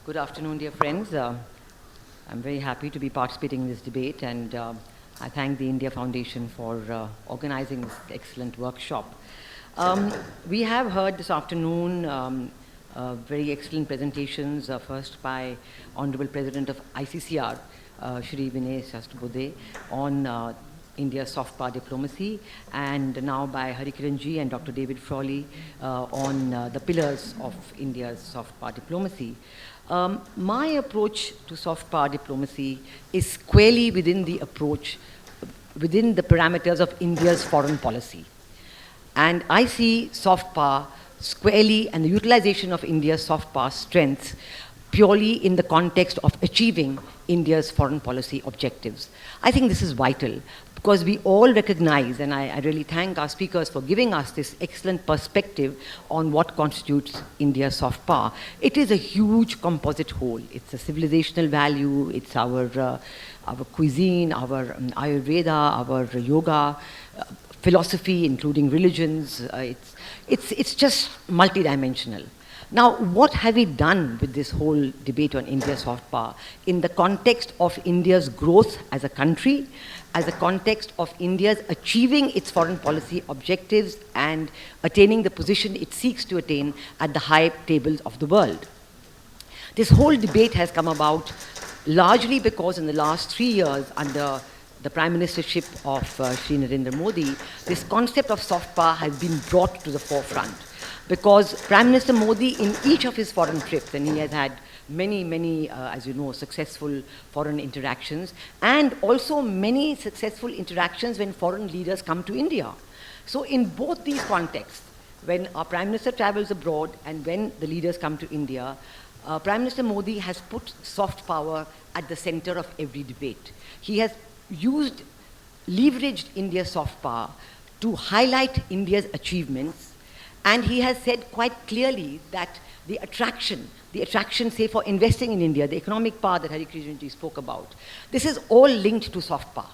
Good afternoon, dear friends. I'm very happy to be participating in this debate, and I thank the India Foundation for organizing this excellent workshop. We have heard this afternoon very excellent presentations, first by Honorable President of ICCR, Shri Veena Sikri, on India's soft power diplomacy, and now by Harikiranji and Dr. David Frawley on the pillars of India's soft power diplomacy. My approach to soft power diplomacy is squarely within the parameters of India's foreign policy. And I see soft power squarely and the utilization of India's soft power strengths purely in the context of achieving India's foreign policy objectives. I think this is vital because we all recognize, and I really thank our speakers for giving us this excellent perspective on what constitutes India's soft power. It is a huge composite whole. It's a civilizational value, it's our cuisine, our Ayurveda, our yoga, philosophy, including religions. It's just multidimensional. Now, what have we done with this whole debate on India's soft power in the context of India's growth as a country, as a context of India's achieving its foreign policy objectives and attaining the position it seeks to attain at the high tables of the world? This whole debate has come about largely because in the last 3 years under the Prime Ministership of Shri Narendra Modi, this concept of soft power has been brought to the forefront. Because Prime Minister Modi, in each of his foreign trips, and he has had many, as you know, successful foreign interactions, and also many successful interactions when foreign leaders come to India. So in both these contexts, when our Prime Minister travels abroad and when the leaders come to India, Prime Minister Modi has put soft power at the center of every debate. He has leveraged India's soft power to highlight India's achievements. And he has said quite clearly that the attraction, say, for investing in India, the economic power that Harikiranji spoke about, this is all linked to soft power.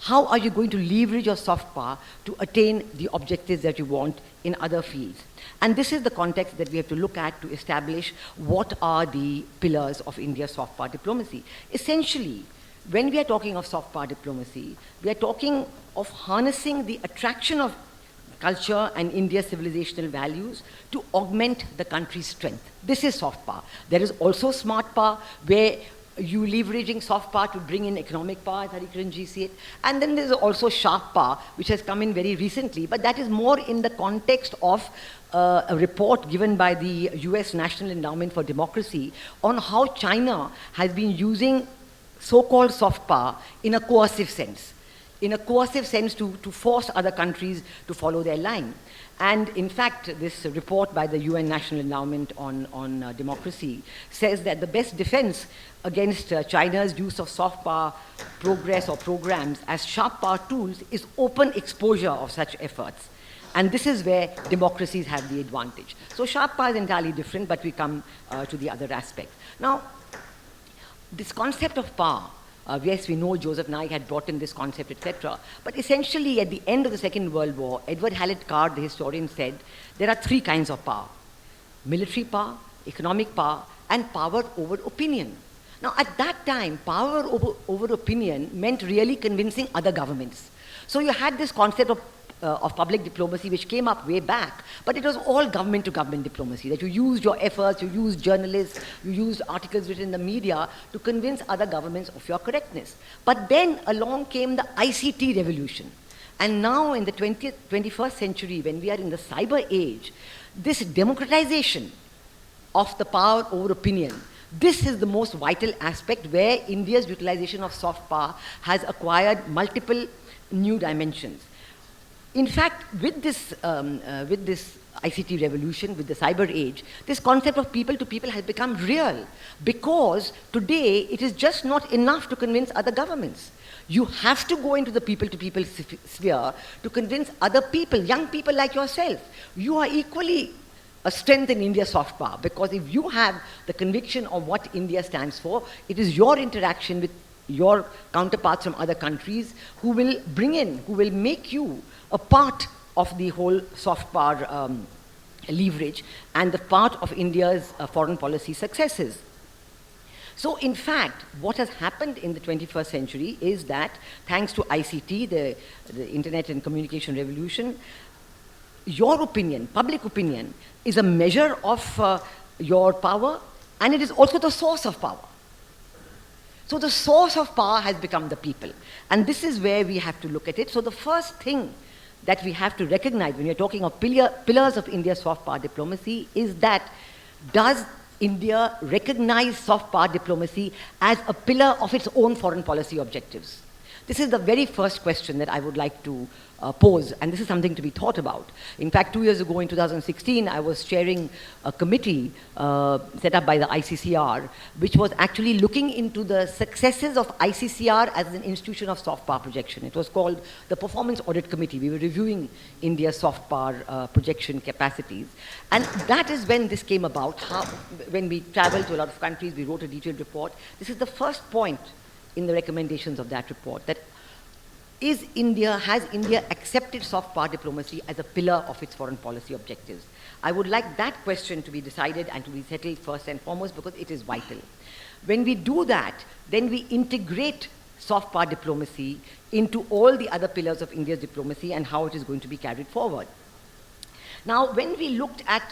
How are you going to leverage your soft power to attain the objectives that you want in other fields? And this is the context that we have to look at to establish what are the pillars of India's soft power diplomacy. Essentially, when we are talking of soft power diplomacy, we are talking of harnessing the attraction of culture and India's civilizational values to augment the country's strength. This is soft power. There is also smart power, where you leveraging soft power to bring in economic power, as Harikiranji said. And then there's also sharp power, which has come in very recently, but that is more in the context of a report given by the US National Endowment for Democracy on how China has been using so-called soft power in a coercive sense. To force other countries to follow their line. And in fact, this report by the UN National Endowment on Democracy says that the best defense against China's use of soft power progress or programs as sharp power tools is open exposure of such efforts. And this is where democracies have the advantage. So sharp power is entirely different, but we come to the other aspect. Now, this concept of power, yes, we know Joseph Naik had brought in this concept, etc. But essentially, at the end of the Second World War, Edward Hallett Card, the historian, said there are 3 kinds of power: military power, economic power, and power over opinion. Now, at that time, power over opinion meant really convincing other governments. So you had this concept of public diplomacy, which came up way back, but it was all government-to-government diplomacy, that you used your efforts, you used journalists, you used articles written in the media to convince other governments of your correctness. But then along came the ICT revolution. And now in the 21st century, when we are in the cyber age, this democratization of the power over opinion, this is the most vital aspect where India's utilization of soft power has acquired multiple new dimensions. In fact, with this ICT revolution, with the cyber age, this concept of people to people has become real, because today it is just not enough to convince other governments. You have to go into the people to people sphere to convince other people, young people like yourself. You are equally a strength in India's soft power, because if you have the conviction of what India stands for, it is your interaction with your counterparts from other countries who will make you a part of the whole soft power leverage and the part of India's foreign policy successes. So in fact, what has happened in the 21st century is that thanks to ICT, the Internet and Communication Revolution, your opinion, public opinion, is a measure of your power, and it is also the source of power. So the source of power has become the people. And this is where we have to look at it. So the first thing that we have to recognize when we're talking of pillars of India's soft power diplomacy is that, does India recognize soft power diplomacy as a pillar of its own foreign policy objectives? This is the very first question that I would like to pose, and this is something to be thought about. In fact, 2 years ago in 2016, I was chairing a committee set up by the ICCR, which was actually looking into the successes of ICCR as an institution of soft power projection. It was called the Performance Audit Committee. We were reviewing India's soft power projection capacities. And that is when this came about. When we traveled to a lot of countries, we wrote a detailed report. This is the first point in the recommendations of that report, that has India accepted soft power diplomacy as a pillar of its foreign policy objectives? I would like that question to be decided and to be settled first and foremost, because it is vital. When we do that, then we integrate soft power diplomacy into all the other pillars of India's diplomacy and how it is going to be carried forward. Now, when we looked at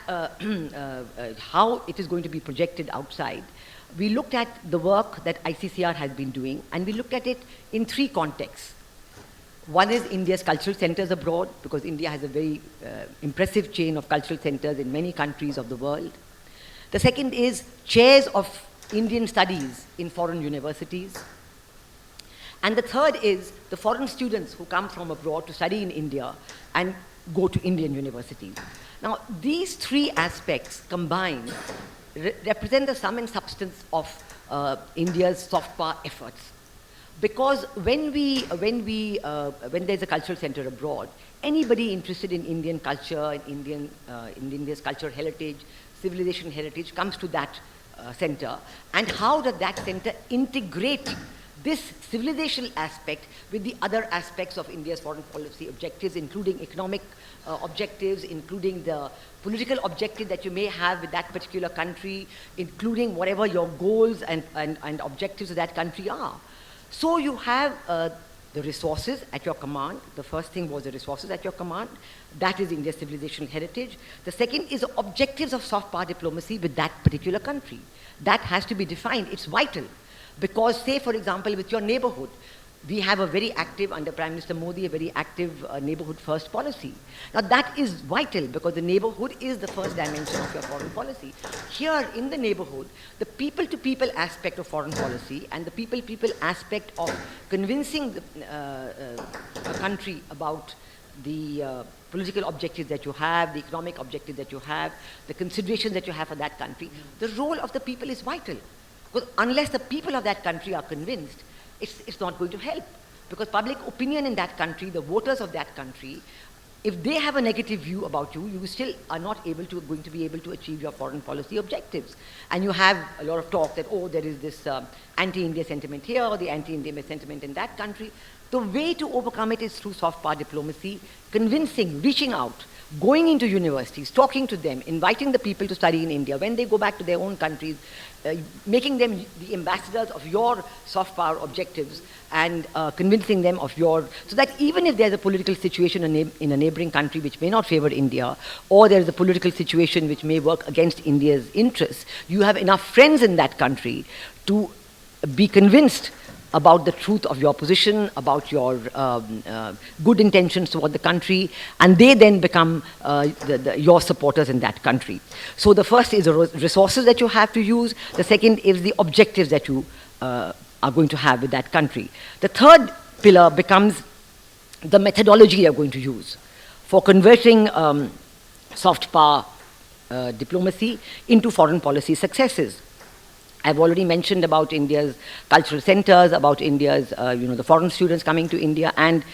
how it is going to be projected outside, we looked at the work that ICCR has been doing, and we looked at it in three contexts. One is India's cultural centers abroad, because India has a very impressive chain of cultural centers in many countries of the world. The second is chairs of Indian studies in foreign universities. And the third is the foreign students who come from abroad to study in India and go to Indian universities. Now, these three aspects combined represent the sum and substance of India's soft power efforts. Because when there's a cultural center abroad, anybody interested in Indian culture, in India's cultural heritage, civilization heritage, comes to that center. And how does that center integrate this civilizational aspect with the other aspects of India's foreign policy objectives, including economic objectives, including the political objective that you may have with that particular country, including whatever your goals and objectives of that country are. So you have the resources at your command. The first thing was the resources at your command. That is India's civilizational heritage. The second is the objectives of soft power diplomacy with that particular country. That has to be defined. It's vital. Because, say, for example, with your neighborhood, we have a very active, under Prime Minister Modi, a very active neighborhood first policy. Now that is vital, because the neighborhood is the first dimension of your foreign policy. Here in the neighborhood, the people-to-people aspect of foreign policy and the people-people aspect of convincing a country about the political objectives that you have, the economic objectives that you have, the considerations that you have for that country, the role of the people is vital. Because unless the people of that country are convinced, it's not going to help. Because public opinion in that country, the voters of that country, if they have a negative view about you, you still are not going to be able to achieve your foreign policy objectives. And you have a lot of talk that, oh, there is this anti-India sentiment here, or the anti-India sentiment in that country. The way to overcome it is through soft power diplomacy, convincing, reaching out, going into universities, talking to them, inviting the people to study in India. When they go back to their own countries, making them the ambassadors of your soft power objectives and convincing them of your... So that even if there's a political situation in a neighboring country which may not favor India, or there's a political situation which may work against India's interests, you have enough friends in that country to be convinced about the truth of your position, about your good intentions toward the country, and they then become your supporters in that country. So the first is the resources that you have to use. The second is the objectives that you are going to have with that country. The third pillar becomes the methodology you're going to use for converting soft power diplomacy into foreign policy successes. I've already mentioned about India's cultural centers, about India's, the foreign students coming to India and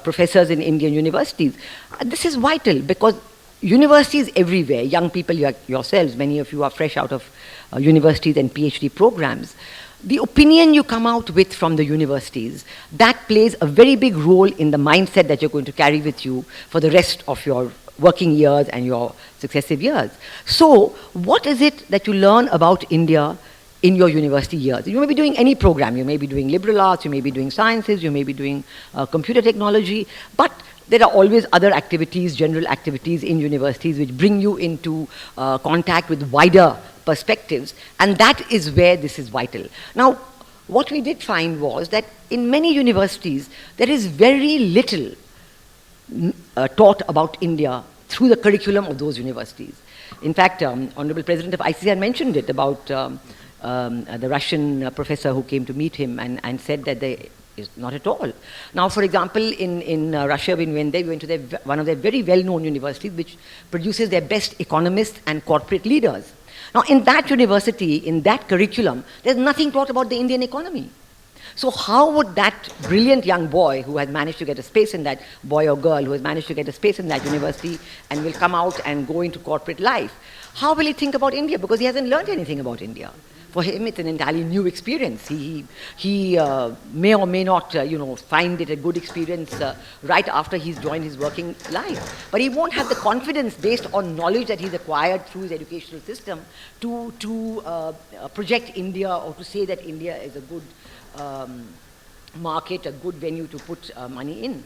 professors in Indian universities. This is vital because universities everywhere, young people yourselves, many of you are fresh out of universities and PhD programs. The opinion you come out with from the universities, that plays a very big role in the mindset that you're going to carry with you for the rest of your working years and your successive years. So what is it that you learn about India in your university years? You may be doing any program. You may be doing liberal arts, you may be doing sciences, you may be doing computer technology, but there are always other activities, general activities in universities which bring you into contact with wider perspectives, and that is where this is vital. Now, what we did find was that in many universities, there is very little taught about India through the curriculum of those universities. In fact, Honorable President of ICCR mentioned it about the Russian professor who came to meet him and said that they is not at all. Now, for example, in Russia, when we went to one of their very well-known universities, which produces their best economists and corporate leaders. Now, in that university, in that curriculum, there's nothing taught about the Indian economy. So how would that brilliant young boy who has managed to get a space in that, boy or girl who has managed to get a space in that university and will come out and go into corporate life, how will he think about India? Because he hasn't learned anything about India. For him, it's an entirely new experience. He may or may not, find it a good experience right after he's joined his working life. But he won't have the confidence based on knowledge that he's acquired through his educational system to project India or to say that India is a good market, a good venue to put money in.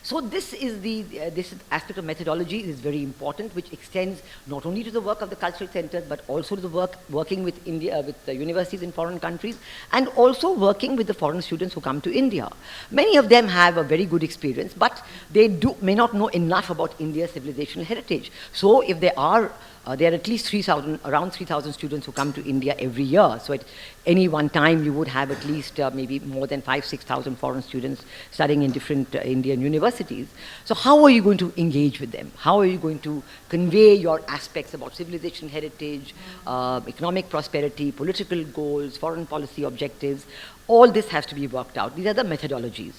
So this is this aspect of methodology is very important, which extends not only to the work of the cultural centers, but also to the working with India, with the universities in foreign countries, and also working with the foreign students who come to India. Many of them have a very good experience, but they may not know enough about India's civilizational heritage. So if there are at least around 3,000 students who come to India every year. So at any one time, you would have at least maybe more than 6,000 foreign students studying in different Indian universities. So how are you going to engage with them? How are you going to convey your aspects about civilization heritage, economic prosperity, political goals, foreign policy objectives? All this has to be worked out. These are the methodologies.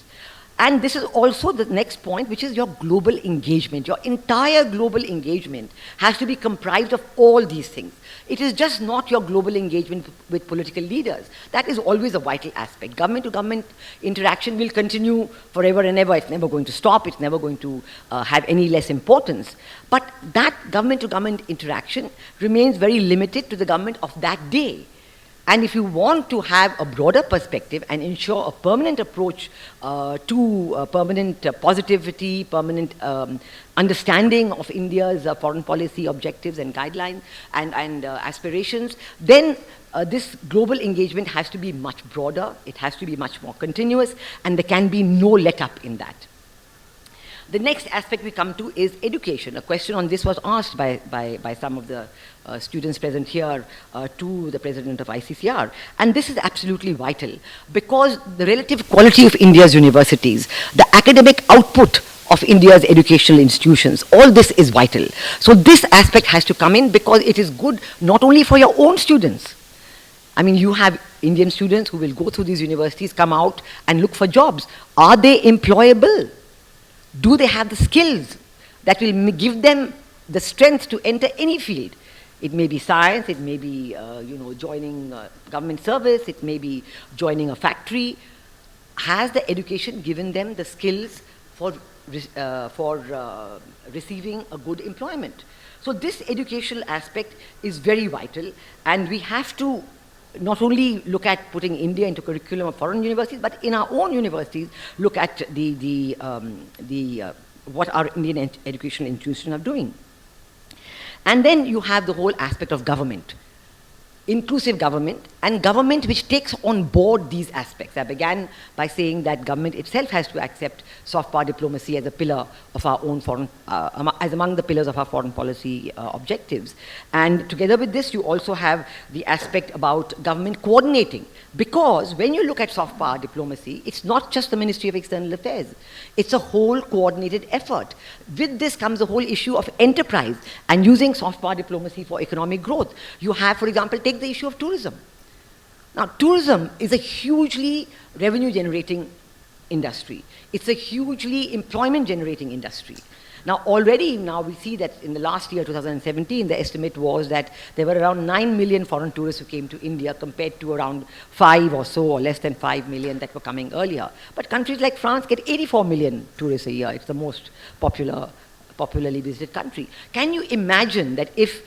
And this is also the next point, which is your global engagement. Your entire global engagement has to be comprised of all these things. It is just not your global engagement with political leaders. That is always a vital aspect. Government-to-government interaction will continue forever and ever. It's never going to stop. It's never going to have any less importance. But that government-to-government interaction remains very limited to the government of that day. And if you want to have a broader perspective and ensure a permanent approach to permanent positivity, permanent understanding of India's foreign policy objectives and guidelines and aspirations, then this global engagement has to be much broader, it has to be much more continuous, and there can be no let-up in that. The next aspect we come to is education. A question on this was asked by some of the students present here to the president of ICCR. And this is absolutely vital because the relative quality of India's universities, the academic output of India's educational institutions, all this is vital. So this aspect has to come in because it is good not only for your own students. I mean, you have Indian students who will go through these universities, come out and look for jobs. Are they employable? Do they have the skills that will give them the strength to enter any field? It may be science, it may be joining government service, it may be joining a factory. Has the education given them the skills for receiving a good employment? So this educational aspect is very vital, and we have to not only look at putting India into curriculum of foreign universities, but in our own universities, look at what our Indian education institutions are doing. And then you have the whole aspect of government, inclusive government, and government which takes on board these aspects. I began by saying that government itself has to accept soft power diplomacy as a pillar of our own foreign, as among the pillars of our foreign policy objectives. And together with this, you also have the aspect about government coordinating. Because when you look at soft power diplomacy, it's not just the Ministry of External Affairs. It's a whole coordinated effort. With this comes the whole issue of enterprise and using soft power diplomacy for economic growth. You have, for example, take the issue of tourism. Now, tourism is a hugely revenue-generating industry. It's a hugely employment-generating industry. Now, already now we see that in the last year, 2017, the estimate was that there were around 9 million foreign tourists who came to India compared to around 5 or so, or less than 5 million that were coming earlier. But countries like France get 84 million tourists a year. It's the most popular popularly visited country. Can you imagine that if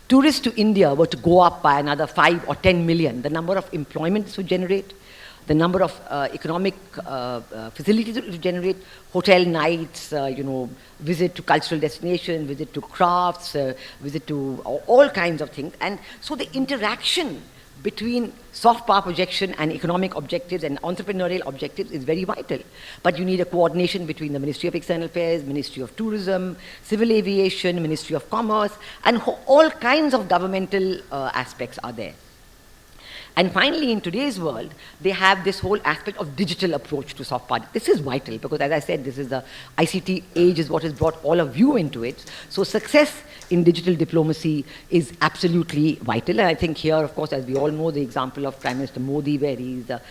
tourists to India were to go up by another 5 or 10 million, the number of employment this would generate, the number of economic facilities it would generate, hotel nights, visit to cultural destinations, visit to crafts, visit to all kinds of things. And so the interaction between soft power projection and economic objectives and entrepreneurial objectives is very vital. But you need a coordination between the Ministry of External Affairs, Ministry of Tourism, Civil Aviation, Ministry of Commerce, and all kinds of governmental aspects are there. And finally, in today's world, they have this whole aspect of digital approach to soft power. This is vital because, as I said, this is the ICT age is what has brought all of you into it. So success in digital diplomacy is absolutely vital. And I think here, of course, as we all know, the example of Prime Minister Modi, where he's the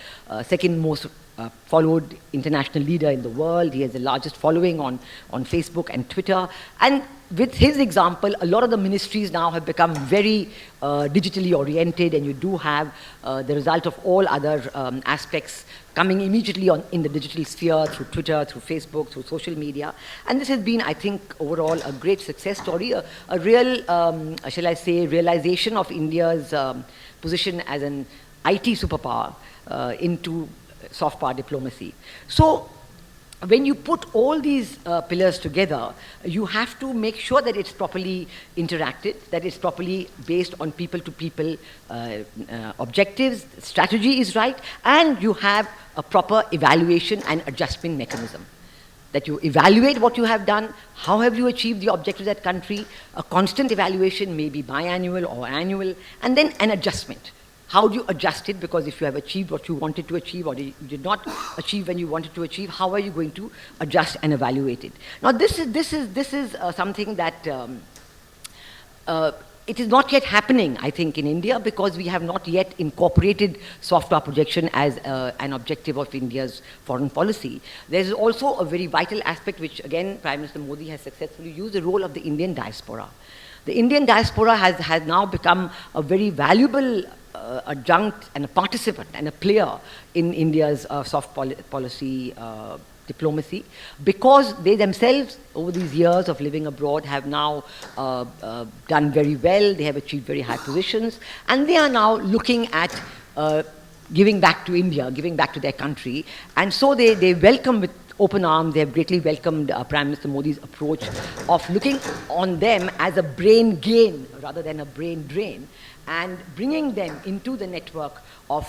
second most followed international leader in the world. He has the largest following on Facebook and Twitter. And with his example, a lot of the ministries now have become very digitally oriented, and you do have the result of all other aspects coming immediately in the digital sphere through Twitter, through Facebook, through social media. And this has been, I think, overall a great success story, a real, shall I say, realization of India's position as an IT superpower into soft power diplomacy. So when you put all these pillars together, you have to make sure that it's properly interacted, that it's properly based on people-to-people objectives, strategy is right, and you have a proper evaluation and adjustment mechanism. That you evaluate what you have done, how have you achieved the objectives of that country, a constant evaluation, maybe biannual or annual, and then an adjustment. How do you adjust it? Because if you have achieved what you wanted to achieve or you did not achieve when you wanted to achieve, how are you going to adjust and evaluate it? Now, this is something that it is not yet happening, I think, in India because we have not yet incorporated soft power projection as an objective of India's foreign policy. There is also a very vital aspect which, again, Prime Minister Modi has successfully used, the role of the Indian diaspora. The Indian diaspora has now become a very valuable adjunct and a participant and a player in India's soft policy diplomacy because they themselves, over these years of living abroad, have now done very well, they have achieved very high positions, and they are now looking at giving back to India, giving back to their country, and so they welcome with open arms. They have greatly welcomed Prime Minister Modi's approach of looking on them as a brain gain rather than a brain drain, and bringing them into the network of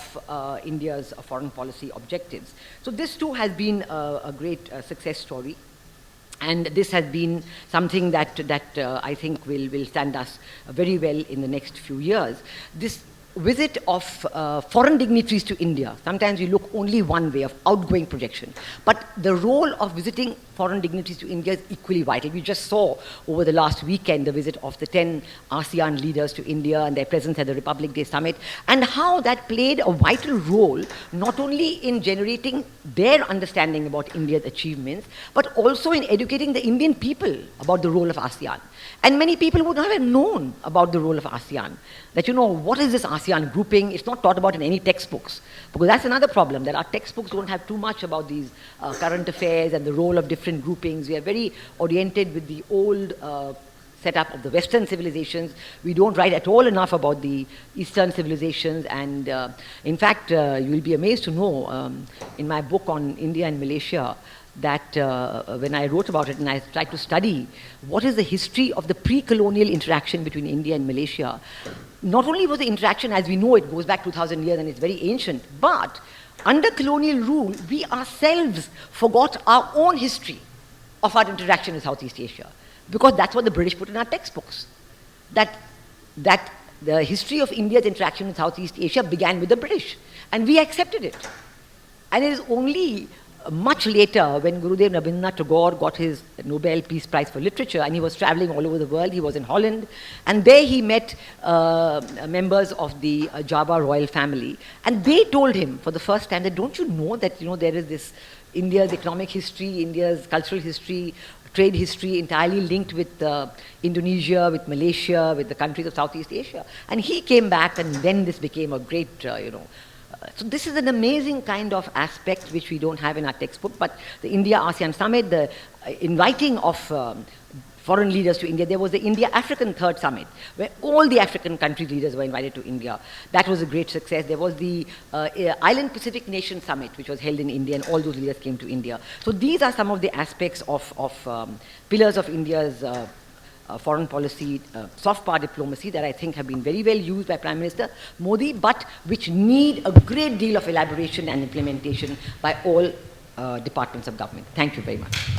India's foreign policy objectives. So this too has been a great success story. And this has been something that I think will stand us very well in the next few years. This visit of foreign dignitaries to India, sometimes you look only one way of outgoing projection, but the role of visiting foreign dignitaries to India is equally vital. We just saw over the last weekend the visit of the 10 ASEAN leaders to India and their presence at the Republic Day Summit, and how that played a vital role not only in generating their understanding about India's achievements, but also in educating the Indian people about the role of ASEAN. And many people would not have known about the role of ASEAN. That, what is this ASEAN grouping? It's not taught about in any textbooks. Because that's another problem, that our textbooks don't have too much about these current affairs and the role of different groupings. We are very oriented with the old setup of the Western civilizations. We don't write at all enough about the Eastern civilizations. And in fact, you will be amazed to know, in my book on India and Malaysia, that when I wrote about it and I tried to study what is the history of the pre-colonial interaction between India and Malaysia, not only was the interaction, as we know, it goes back 2,000 years and it's very ancient, but under colonial rule, we ourselves forgot our own history of our interaction in Southeast Asia, because that's what the British put in our textbooks, that the history of India's interaction in Southeast Asia began with the British, and we accepted it. And it is only much later, when Gurudev Rabindranath Tagore got his Nobel Peace Prize for Literature, and he was traveling all over the world, he was in Holland, and there he met members of the Java royal family, and they told him for the first time that, don't you know that there is this India's economic history, India's cultural history, trade history entirely linked with Indonesia, with Malaysia, with the countries of Southeast Asia. And he came back, and then this became a great, So this is an amazing kind of aspect which we don't have in our textbook, but the India-ASEAN Summit, the inviting of foreign leaders to India. There was the India-African Third Summit, where all the African country leaders were invited to India. That was a great success. There was the Island Pacific Nation Summit, which was held in India, and all those leaders came to India. So these are some of the aspects of pillars of India's foreign policy, soft power diplomacy, that I think have been very well used by Prime Minister Modi, but which need a great deal of elaboration and implementation by all departments of government. Thank you very much.